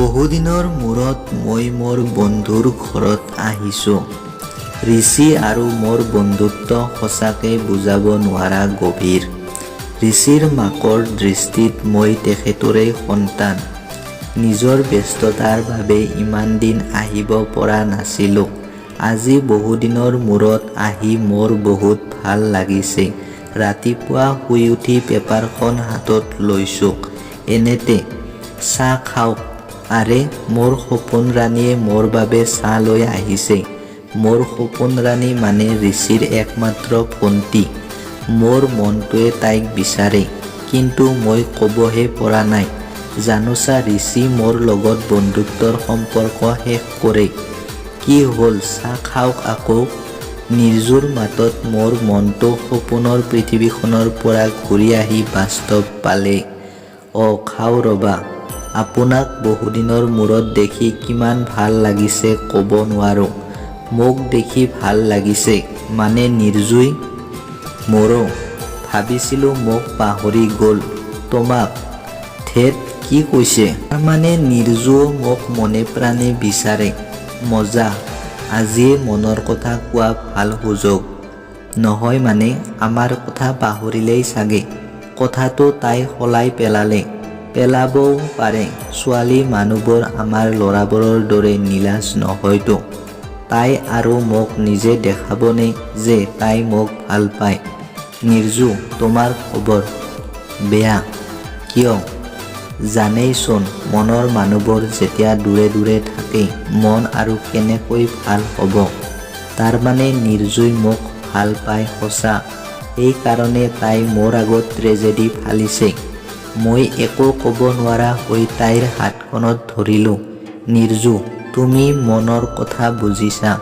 বহুদিনৰ মূৰত মই মোৰ বন্ধুৰ ঘৰত আহিছোঁ। ঋষি আৰু মোৰ বন্ধুত্ব সঁচাকৈ বুজাব নোৱাৰা গভীৰ। ঋষিৰ মাকৰ দৃষ্টিত মই তেখেতৰে সন্তান। নিজৰ ব্যস্ততাৰ বাবে ইমান দিন আহিব পৰা নাছিলোঁ। আজি বহুদিনৰ মূৰত আহি মোৰ বহুত ভাল লাগিছে। ৰাতিপুৱা শুই উঠি পেপাৰখন হাতত লৈছোঁ। এনেতে চাহ খাওক। আৰে, মোৰ সপোন ৰাণীয়ে মোৰ বাবে চাহ লৈ আহিছে। মোৰ সপোন ৰাণী মানে ঋষিৰ একমাত্ৰ ভণ্টি। মোৰ মনটোৱে তাইক বিচাৰে, কিন্তু মই ক'বহে পৰা নাই। জানোচা, ঋষি মোৰ লগত বন্ধুত্বৰ সম্পৰ্ক শেষ কৰে। কি হ'ল, চাহ খাওক আকৌ। নিৰ্জুৰ মাতত মোৰ মনটো সপোনৰ পৃথিৱীখনৰ পৰা ঘূৰি আহি বাস্তৱ পালে। খাওঁ ৰ'বা। আপোনাক বহুদিনৰ মূৰত দেখি কিমান ভাল লাগিছে ক'ব নোৱাৰোঁ। মোক দেখি ভাল লাগিছে মানে নিৰ্জুই? মোৰো। ভাবিছিলোঁ মোক পাহৰি গ'ল। তোমাক? ধেৎ, কি কৈছে? তাৰমানে নিৰ্জুও মোক মনে প্ৰাণে বিচাৰে। মজা। আজিয়ে মনৰ কথা কোৱা ভাল সুযোগ। নহয় মানে, আমাৰ কথা পাহৰিলেই চাগে। কথাটো তাই সলাই পেলাবও পাৰে। ছোৱালী মানুহবোৰ আমাৰ ল'ৰাবোৰৰ দৰে নিলাজ নহয়তো। তাই আৰু মোক নিজে দেখাবনে যে তাই মোক ভাল পায়। নিৰ্জু, তোমাৰ খবৰ? বেয়া। কিয়? জানেইচোন, মনৰ মানুহবোৰ যেতিয়া দূৰে দূৰে থাকে মন আৰু কেনেকৈ ভাল হ'ব। তাৰমানে নিৰ্জুই মোক ভাল পায় সঁচা। সেইকাৰণে তাই মোৰ আগত ট্ৰেজেডি ফালিছে। মই একো ক'ব নোৱাৰা হৈ তাইৰ হাতখনত ধৰিলোঁ। নিৰ্জু, তুমি মনৰ কথা বুজিছা।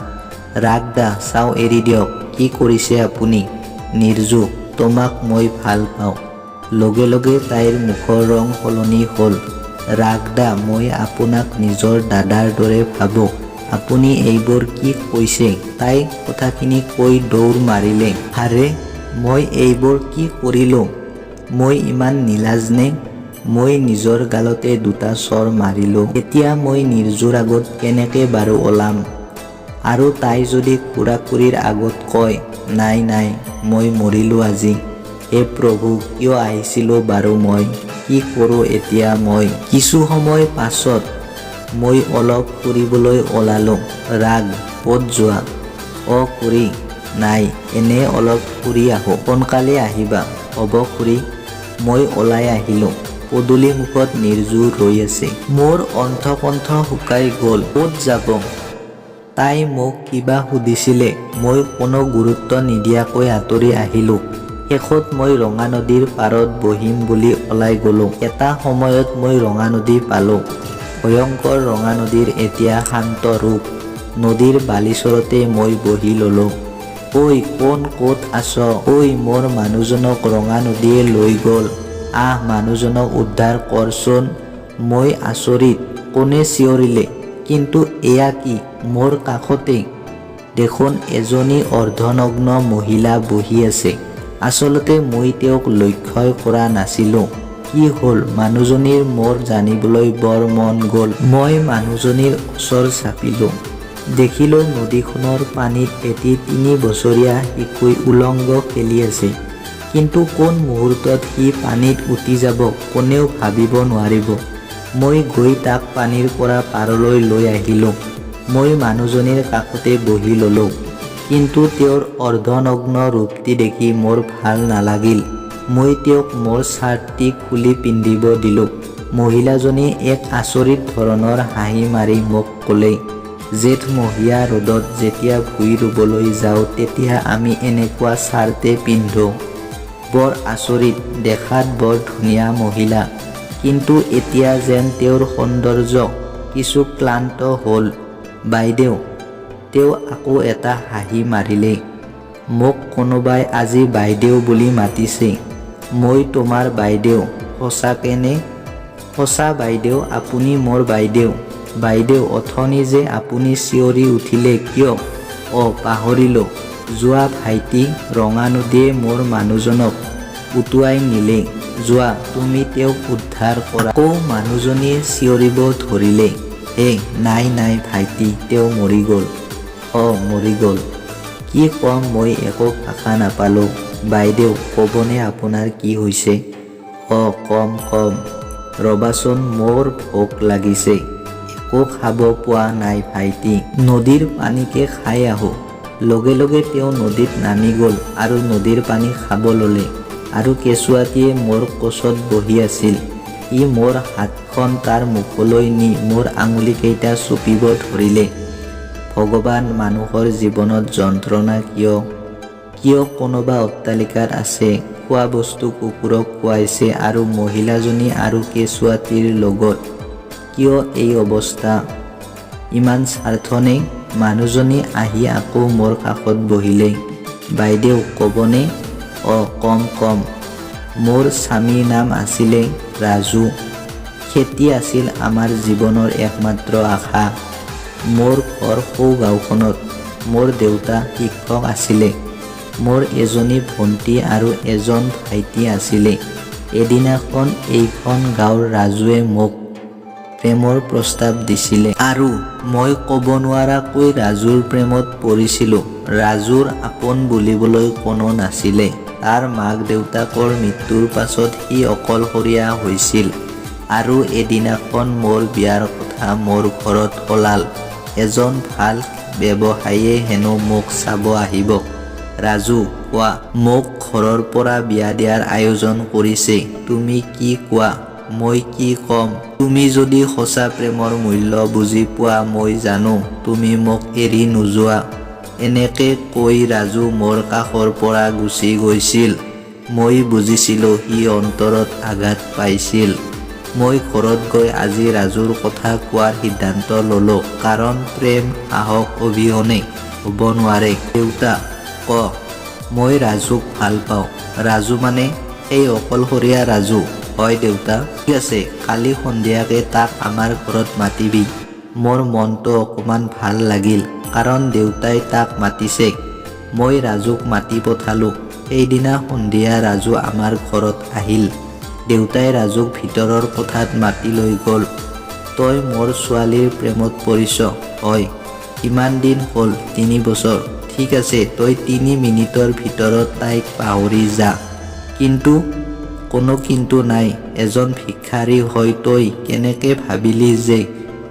ৰাগ দা, চাও এৰি দিয়ক। কি কৰিছে আপুনি? নিৰ্জু, তোমাক মই ভাল পাওঁ। লগে লগে তাইৰ মুখৰ ৰং সলনি হ'ল। ৰাগ দা, মই আপোনাক নিজৰ দাদাৰ দৰে ভাবোঁ। আপুনি এইবোৰ কি কৈছে? তাই কথাখিনি কৈ দৌৰ মাৰিলে। আৰে, মই এইবোৰ কি কৰিলোঁ? মই ইমান নিলাজ নে? মই নিজৰ গালতে দুটা চৰ মাৰিলোঁ। এতিয়া মই নিৰ্জুৰ আগত কেনেকৈ বাৰু ওলাম? আৰু তাই যদি খুৰা-খুৰীৰ আগত কয়, নাই নাই, মই মৰিলোঁ আজি। হে প্ৰভু, কিয় আহিছিলোঁ বাৰু মই? কি কৰোঁ এতিয়া মই? কিছু সময় পাছত মই অলপ ফুৰিবলৈ ওলালোঁ। ৰাগ, ক'ত যোৱা? খুৰী, নাই, এনে অলপ ফুৰি আহোঁ। সোনকালে আহিবা। হ'ব খুৰী। মই ওলাই আহিলোঁ। পদূলি মুখত নিৰ্জু ৰৈ আছে। মোৰ অণ্ঠকণ্ঠ শুকাই গ'ল। ক'ত যাব? তাই মোক কিবা সুধিছিলে। মই কোনো গুৰুত্ব নিদিয়াকৈ আঁতৰি আহিলোঁ। শেষত মই ৰঙানদীৰ পাৰত বহিম বুলি ওলাই গ'লোঁ। এটা সময়ত মই ৰঙানদী পালোঁ। ভয়ংকৰ ৰঙানদীৰ এতিয়া শান্ত ৰূপ। নদীৰ বালিচৰতে মই বহি ল'লোঁ। ঐ, কোন ক'ত আছ? মোৰ মানুহজনক ৰঙানদীয়ে লৈ গ'ল। মানুহজনক উদ্ধাৰ কৰচোন। মই আচৰিত। কোনে চিঞৰিলে? কিন্তু এয়া কি? মোৰ কাষতে দেখোন এজনী অৰ্ধনগ্ন মহিলা বহি আছে। আচলতে মই তেওঁক লক্ষ্যই কৰা নাছিলোঁ। কি হ'ল মানুহজনীৰ মোৰ জানিবলৈ বৰ মন গ'ল। মই মানুহজনীৰ ওচৰ চাপিলোঁ। দেখিলোঁ নদীখনৰ পানীত এটি ৩ বছৰীয়া শিশুৱে উলংগ খেলি আছে। কিন্তু কোন মুহূৰ্তত সি পানীত উটি যাব কোনেও ভাবিব নোৱাৰিব। মই গৈ তাক পানীৰ পৰা পাৰলৈ লৈ আহিলোঁ। মই মানুহজনীৰ কাষতে বহি ল'লোঁ। কিন্তু তেওঁৰ অৰ্ধনগ্ন ৰূপটি দেখি মোৰ ভাল নালাগিল। মই তেওঁক মোৰ চাৰ্টটি খুলি পিন্ধিব দিলোঁ। মহিলাজনীয়ে এক আচৰিত ধৰণৰ হাঁহি মাৰি মোক ক'লে, জেঠমহীয়া ৰ'দত যেতিয়া ভুই ৰুবলৈ যাওঁ তেতিয়া আমি এনেকুৱা চাৰ্টে পিন্ধোঁ। বৰ আচৰিত, দেখাত বৰ ধুনীয়া মহিলা। কিন্তু এতিয়া যেন তেওঁৰ সৌন্দৰ্য কিছু ক্লান্ত হ'ল। বাইদেউ, তেওঁ আকৌ এটা হাঁহি মাৰিলে। মোক কোনোবাই আজি বাইদেউ বুলি মাতিছে। মই তোমাৰ বাইদেউ। সঁচাকৈ নে? সঁচা বাইদেউ, আপুনি মোৰ বাইদেউ। বাইদেউ, অথনি যে আপুনি চিঞৰি উঠিলে কিয়? পাহৰিলোঁ। যোৱা ভাইটি, ৰঙানদীয়ে মোৰ মানুহজনক উটুৱাই নিলে। যোৱা, তুমি তেওঁক উদ্ধাৰ কৰা। আকৌ মানুহজনীয়ে চিঞৰিব ধৰিলে, হে নাই নাই ভাইটি, তেওঁ মৰি গ'ল। মৰি গ'ল? কি ক'ম মই একো ভাষা নাপালোঁ। বাইদেউ ক'বনে আপোনাৰ কি হৈছে? কম। ৰ'বাচোন, মোৰ ভোক লাগিছে। একো খাব পোৱা নাই ভাইটি, নদীৰ পানীকে খাই আহোঁ। লগে লগে তেওঁ নদীত নামি গ'ল আৰু নদীৰ পানী খাব ল'লে। আৰু কেঁচুৱাটিয়ে মোৰ কোচত বহি আছিল। ই মোৰ হাতখন তাৰ মুখলৈ নি মোৰ আঙুলিকেইটা চুপিব ধৰিলে। ভগৱান, মানুহৰ জীৱনত যন্ত্ৰণা কিয়? কিয় কোনোবা অট্টালিকাত আছে, খোৱা বস্তু কুকুৰক খুৱাইছে আৰু মহিলাজনী আৰু কেঁচুৱাটিৰ লগত কিয় এই অৱস্থা? ইমান স্বাৰ্থনে? মানুহজনী আহি আকৌ মোৰ কাষত বহিলে। বাইদেউ ক'বনে? কম। মোৰ স্বামীৰ নাম আছিলে ৰাজু। খেতি আছিল আমাৰ জীৱনৰ একমাত্ৰ আশা। মোৰ ঘৰ সৌ গাঁওখনত। মোৰ দেউতা শিক্ষক আছিলে। মোৰ এজনী ভণ্টি আৰু এজন ভাইটি আছিলে। এদিনাখন এইখন গাঁৱৰ ৰাজুৱে মোক প্ৰেমৰ প্ৰস্তাৱ দিছিলে আৰু মই ক'ব নোৱাৰাকৈ ৰাজুৰ প্ৰেমত পৰিছিলোঁ। ৰাজুৰ আপোন বুলিবলৈ কোনো নাছিলে। তাৰ মাক দেউতাকৰ মৃত্যুৰ পাছত সি অকলশৰীয়া হৈছিল আৰু এদিনাখন মোৰ বিয়াৰ কথা মোৰ ঘৰত ওলাল। এজন ভাল ব্যৱসায়ীয়ে হেনো মোক চাব আহিব। ৰাজু, কোৱা, মোক ঘৰৰ পৰা বিয়া দিয়াৰ আয়োজন কৰিছে। তুমি কি কোৱা? মই কি ক'ম? তুমি যদি সঁচা প্ৰেমৰ মূল্য বুজি পোৱা মই জানো তুমি মোক এৰি নোযোৱা। এনেকে কৈ ৰাজু মোৰ কাষৰ পৰা গুচি গৈছিল। মই বুজিছিলোঁ সি অন্তৰত আঘাত পাইছিল। মই ঘৰত গৈ আজি ৰাজুৰ কথা কোৱাৰ সিদ্ধান্ত ল'লোঁ, কাৰণ প্ৰেম সাহস অবিহনে হ'ব নোৱাৰে। দেউতা, মই ৰাজুক ভাল পাওঁ। ৰাজু মানে সেই অকলশৰীয়া ৰাজু? হয় দেউতা। ঠিক আছে, কালি সন্ধিয়াকে তাক আমাৰ ঘৰত মাতিবি। মোৰ মনটো অকণমান ভাল লাগিল, কাৰণ দেউতাই তাক মাতিছে। মই ৰাজুক মাতি পঠালোঁ। সেইদিনা সন্ধিয়া ৰাজু আমাৰ ঘৰত আহিল। দেউতাই ৰাজুক ভিতৰৰ কোঠাত মাতি লৈ গ'ল। তই মোৰ ছোৱালীৰ প্ৰেমত পৰিছ? হয়। কিমান দিন হ'ল? 3 বছৰ। ঠিক আছে, তই 3 মিনিটৰ ভিতৰত তাইক পাহৰি যা। কিন্তু? কোনো কিন্তু নাই। এজন ভিক্ষাৰী হৈ তই কেনেকে ভাবিলি যে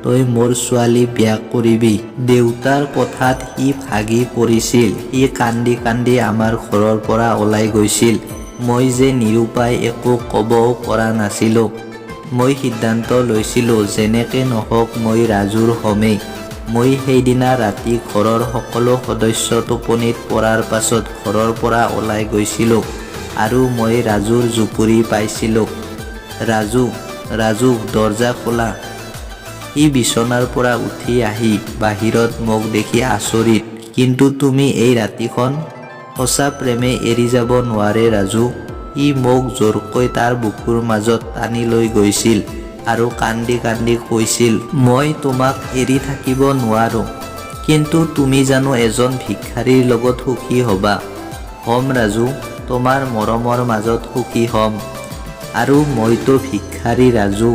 তই মোৰ ছোৱালী বিয়া কৰিবি? দেউতাৰ কথাত সি ভাগি পৰিছিল। সি কান্দি কান্দি আমাৰ ঘৰৰ পৰা ওলাই গৈছিল। মই যে নিৰুপায়, একো ক'বও পৰা নাছিলোঁ। মই সিদ্ধান্ত লৈছিলোঁ যেনেকে নহওক মই ৰাজুৰ হ'মেই। মই সেইদিনা ৰাতি ঘৰৰ সকলো সদস্য টোপনিত পৰাৰ পাছত ঘৰৰ পৰা ওলাই গৈছিলোঁ আৰু মই ৰাজুৰ জুপুৰি পাইছিলোঁ। ৰাজু, দৰজা খোলা। সি বিচনাৰ পৰা উঠি আহি বাহিৰত মোক দেখি আচৰিত। কিন্তু তুমি এই ৰাতিখন? সঁচা প্ৰেমে এৰি যাব নোৱাৰে ৰাজু। সি মোক জোৰকৈ তাৰ বুকুৰ মাজত টানি লৈ গৈছিল আৰু কান্দি কান্দি কৈছিল, মই তোমাক এৰি থাকিব নোৱাৰোঁ। কিন্তু তুমি জানো এজন ভিক্ষাৰীৰ লগত সুখী হ'বা? হ'ম ৰাজু, তোমাৰ মৰমৰ মাজত সুখী হ'ম। আৰু মইতো ভিক্ষাৰী ৰাজু।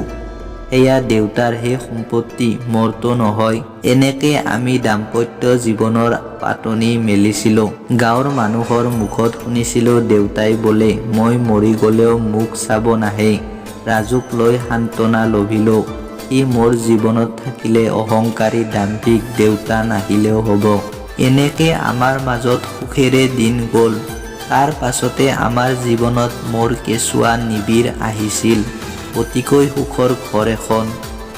এয়া দেউতাৰ হে সম্পত্তি, মোৰতো নহয়। এনেকে আমি দাম্পত্য জীৱনৰ পাতনি মেলিছিলোঁ। গাঁৱৰ মানুহৰ মুখত শুনিছিলোঁ দেউতাই বোলে মই মৰি গ'লেও মোক চাব নাহে। ৰাজুক লৈ সান্তনা লভিলোঁ। সি মোৰ জীৱনত থাকিলে অহংকাৰী দাম্ভিক দেউতা নাহিলেও হ'ব। এনেকে আমাৰ মাজত সুখেৰে দিন গ'ল। তাৰ পাছতে আমাৰ জীৱনত মোৰ কেঁচুৱা নিবিড় আহিছিল। অতিকৈ সুখৰ ঘৰ এখন।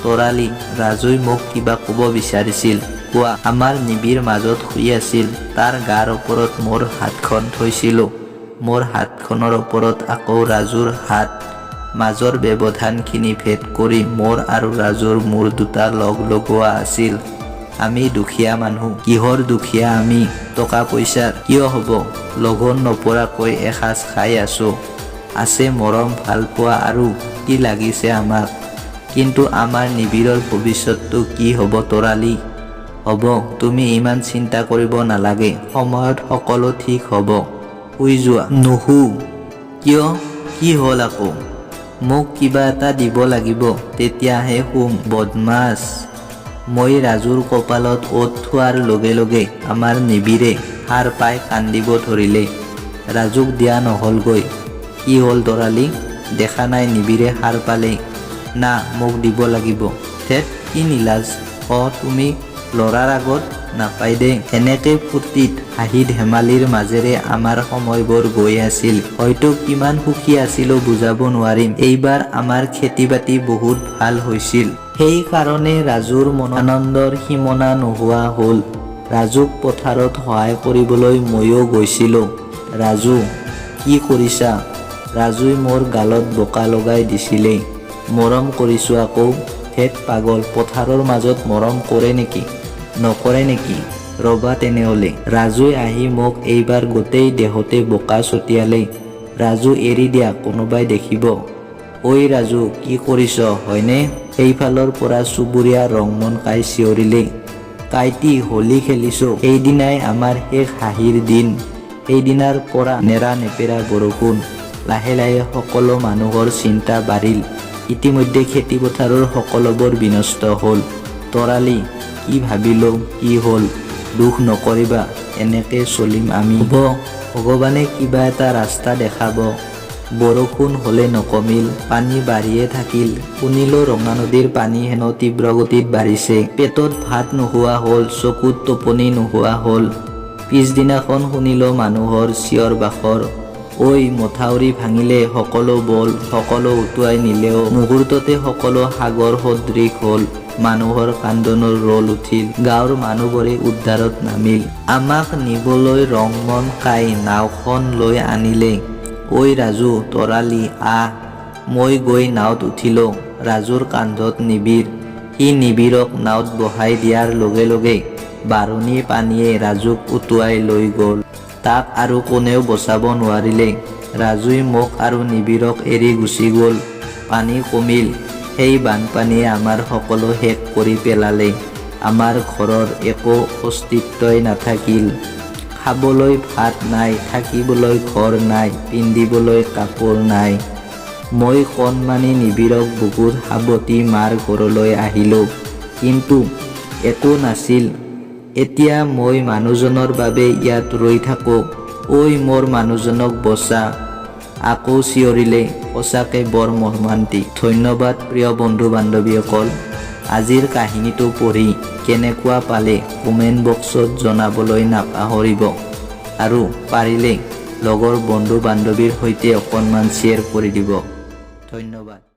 তৰালি, ৰাজুই মোক কিবা ক'ব বিচাৰিছিল। কোৱা। আমাৰ নিবিড় মাজত শুই আছিল। তাৰ গাৰ ওপৰত মোৰ হাতখন থৈছিলোঁ। মোৰ হাতখনৰ ওপৰত আকৌ ৰাজুৰ হাত। মাজৰ ব্যৱধানখিনি ভেদ কৰি মোৰ আৰু ৰাজুৰ মূৰ দুটা লগ লগোৱা আছিল। আমি দুখীয়া মানুহ। কিহৰ দুখীয়া আমি? টকা পইচাৰ? কিয় হ'ব? লঘন নপৰাকৈ এসাঁজ খাই আছোঁ। আছে মৰম ভাল পোৱা আৰু কি লাগিছে আমাক? কিন্তু আমাৰ নিবিড়ৰ ভৱিষ্যতটো কি হ'ব তৰালি? হ'ব, তুমি ইমান চিন্তা কৰিব নালাগে। সময়ত সকলো ঠিক হ'ব। শুই যোৱা। নুশু। কিয়? কি হ'ল আকৌ? মোক কিবা এটা দিব লাগিব, তেতিয়াহে শুম। বদমাছ। মই ৰাজুৰ কপালত ওঠ থোৱাৰ লগে লগে আমাৰ নিবিৰে সাৰ পাই কান্দিব ধৰিলে। ৰাজুক দিয়া নহ'লগৈ। কি হ'ল তৰালি? দেখা নাই নিবিৰে সাৰ পালে? না, মোক দিব লাগিব। ধেৎ, কি নিলাজ। তুমি ল'ৰাৰ আগত নাপাই দে। এনেকে ফূৰ্তিত হাঁহি ধেমালিৰ মাজেৰে আমাৰ সময়বোৰ গৈ আছিল। হয়তো কিমান সুখী আছিলো বুজাব নোৱাৰিম। এইবাৰ আমাৰ খেতি বাতি বহুত ভাল হৈছিল। সেই কাৰণে ৰাজুৰ মনত আনন্দৰ সীমনা নোহোৱা হ'ল। ৰাজুক পথাৰত সহায় কৰিবলৈ ময়ো গৈছিলোঁ। ৰাজু, কি কৰিছা? ৰাজুই মোৰ গালত বোকা লগাই দিছিলে। মৰম কৰিছোঁ আকৌ। ধেৎ পাগল, পথাৰৰ মাজত মৰম কৰে নেকি? নকৰে নেকি? ৰ'বা তেনেহ'লে। ৰাজুই আহি মোক এইবাৰ গোটেই দেহতে বোকা ছটিয়ালে। ৰাজু এৰি দিয়া, কোনোবাই দেখিব। ঐ ৰাজু, কি কৰিছ হয়নে? সেইফালৰ পৰা চুবুৰীয়া ৰংমন কাই চিঞৰিলে। কাইটি, হোলী খেলিছোঁ। সেইদিনাই আমাৰ শেষ হাঁহিৰ দিন। সেইদিনাৰ পৰা নেৰা নেপেৰা বৰষুণ। লাহে লাহে সকলো মানুহৰ চিন্তা বাঢ়িল। ইতিমধ্যে খেতি পথাৰৰ সকলোবোৰ বিনষ্ট হ'ল। তৰালি, কি ভাবিলোঁ, কি হ'ল? দুখ নকৰিবা, এনেকে চলিম আমি। হ'ব, ভগৱানে কিবা এটা ৰাস্তা দেখাব। বৰষুণ হ'লে নকমিল, পানী বাঢ়িয়ে থাকিল। শুনিলোঁ ৰঙা নদীৰ পানী হেনো তীব্ৰ গতিত বাঢ়িছে। পেটত ভাত নোখোৱা হ'ল, চকুত টোপনি নোহোৱা হ'ল। পিছদিনাখন শুনিলোঁ মানুহৰ চিঞৰ বাখৰ। ঐ, মথাউৰি ভাঙিলে, সকলো বল, সকলো উটুৱাই নিলেও মুহূৰ্ততে সকলো সাগৰ সদৃশ হ'ল। মানুহৰ কান্দোনৰ ৰোল উঠিল। গাঁৱৰ মানুহবোৰে উদ্ধাৰত নামিল। আমাক নিবলৈ ৰংমন কাই নাওখন লৈ আনিলে। ঐ ৰাজু, তৰালি, আহ। মই গৈ নাওত উঠিলোঁ। ৰাজুৰ কান্ধত নিবিৰ। সি নিবিৰক নাওত বহাই দিয়াৰ লগে লগে বাঢ়নী পানীয়ে ৰাজুক উটুৱাই লৈ গ'ল। তাক আৰু কোনেও বচাব নোৱাৰিলে। ৰাজুই মোক আৰু নিবিৰক এৰি গুচি গ'ল। পানী কমিল। সেই বানপানীয়ে আমাৰ সকলো শেষ কৰি পেলালে। আমাৰ ঘৰৰ একো অস্তিত্বই নাথাকিল। খাবলৈ ভাত নাই, থাকিবলৈ ঘৰ নাই, পিন্ধিবলৈ কাপোৰ নাই। মই কণমানি নিবিৰক বুকুত সাৱটি মাৰ ঘৰলৈ আহিলোঁ। কিন্তু একো নাছিল। এতিয়া মই মানুহজনৰ বাবে ইয়াত ৰৈ থাকোঁ। ঐ, মোৰ মানুহজনক বচা। আকৌ চিঞৰিলে। সঁচাকে বৰ মৰ্মান্তিক। ধন্যবাদ প্ৰিয় বন্ধু বান্ধৱীসকল। আজিৰ কাহিনীটো পঢ়ি কেনেকুৱা পালে কমেণ্ট বক্সত জনাবলৈ নাপাহৰিব। আৰু পাৰিলে লগৰ বন্ধু বান্ধৱীৰ সৈতে অকণমান শ্বেয়াৰ কৰি দিব। ধন্যবাদ।